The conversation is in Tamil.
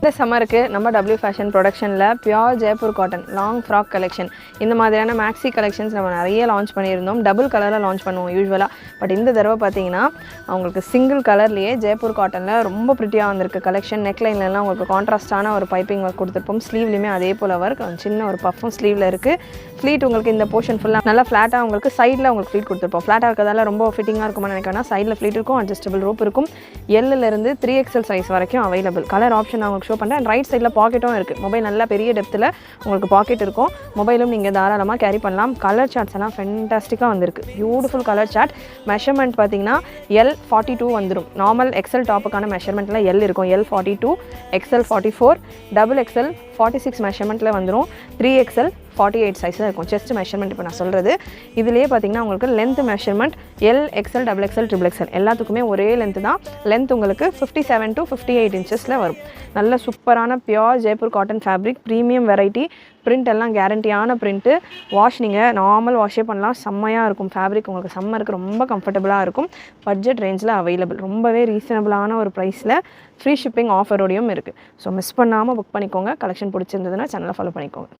இந்த சம்மருக்கு நம்ம W ஃபேஷன் ப்ரொடக்ஷனில் pure Jaipur cotton long frock collection இந்த மாதிரியான மேக்ஸி கலெக்ஷன்ஸ் நம்ம நிறைய லான்ச் பண்ணியிருந்தோம். டபுள் கலரில் லான்ச் பண்ணுவோம் யூஸ்வலாக. பட் இந்த தடவை பார்த்தீங்கன்னா அவங்களுக்கு சிங்கிள் கலர்லேயே ஜெய்ப்பூர் காட்டனில் ரொம்ப ப்ரிட்டியாக வந்திருக்கு கலெக்ஷன். நெக்லைன்லாம் உங்களுக்கு கான்ட்ராஸ்டான ஒரு பைப்பிங் ஒர்க் கொடுத்துருப்போம். ஸ்லீவ்லையுமே அதே போல் ஒர்க், சின்ன ஒரு பஃப்பும் ஸ்லீவில் இருக்குது. ஃப்ளீட் உங்களுக்கு இந்த போர்ஷன் ஃபுல்லாக நல்லா ஃப்ளாட்டாக உங்களுக்கு சைடில் உங்களுக்கு ஃப்ளீட் கொடுத்துருப்போம். ஃப்ளாட்டாக இருக்கிறதால ரொம்ப ஃபிட்டிங்காக இருக்கும்னு நினைக்கிறேன்னா சைடில் ஃப்ளீட் இருக்கும், அட்ஜஸ்டபிள் ரோப் இருக்கும். எல்லிருந்து 3XL சைஸ் வரைக்கும் அவைலபிள். கலர் ஆப்ஷன் உங்களுக்கு ஷோ பண்ணுறேன். ரைட் சைடில் பாக்கெட்டும் இருக்குது. மொபைல் நல்லா பெரிய டெப்த்தில் உங்களுக்கு பாக்கெட் இருக்கும். மொபைலும் நீங்கள் தாராளமாக கேரி பண்ணலாம். கலர் சார்ட்ஸ் எல்லாம் ஃபென்டாஸ்டிக்காக வந்திருக்கு. Beautiful colour chart. மெஷர்மெண்ட் பார்த்தீங்கன்னா L42 வந்துடும். நார்மல் XL டாப்புக்கான மெஷர்மெண்ட்டில் L இருக்கும். L42, XL 44, XXL 46 மெஷர்மெண்ட்டில் வந்துடும். 3XL 48 சைஸில் இருக்கும். செஸ்ட் மெஷர்மெண்ட் இப்போ நான் சொல்கிறது. இதுலேயே பார்த்தீங்கன்னா உங்களுக்கு length measurement L, XL, XXL, XXL எல்லாத்துக்குமே ஒரே லென்த்து தான். லென்த் உங்களுக்கு 57 to 58 இன்ச்சஸில் வரும். நல்ல சூப்பரான pure Jaipur cotton fabric, premium variety. Print எல்லாம் கேரண்டியான பிரிண்ட்டு. வாஷ் நீங்கள் நார்மல் வாஷே பண்ணலாம். செம்மையாக இருக்கும் ஃபேப்ரிக். உங்களுக்கு சம்மருக்கு ரொம்ப கம்ஃபர்டபுளாக இருக்கும். பட்ஜெட் ரேஞ்சில் அவைலபிள். ரொம்பவே ரீசனபிளான ஒரு ப்ரைஸில் ஃப்ரீ ஷிப்பிங் ஆஃபரோடையும் இருக்குது. ஸோ மிஸ் பண்ணாமல் புக் பண்ணிக்கோங்க. கலெக்ஷன் பிடிச்சிருந்ததுன்னா சேனலை ஃபாலோ பண்ணிக்கோங்க.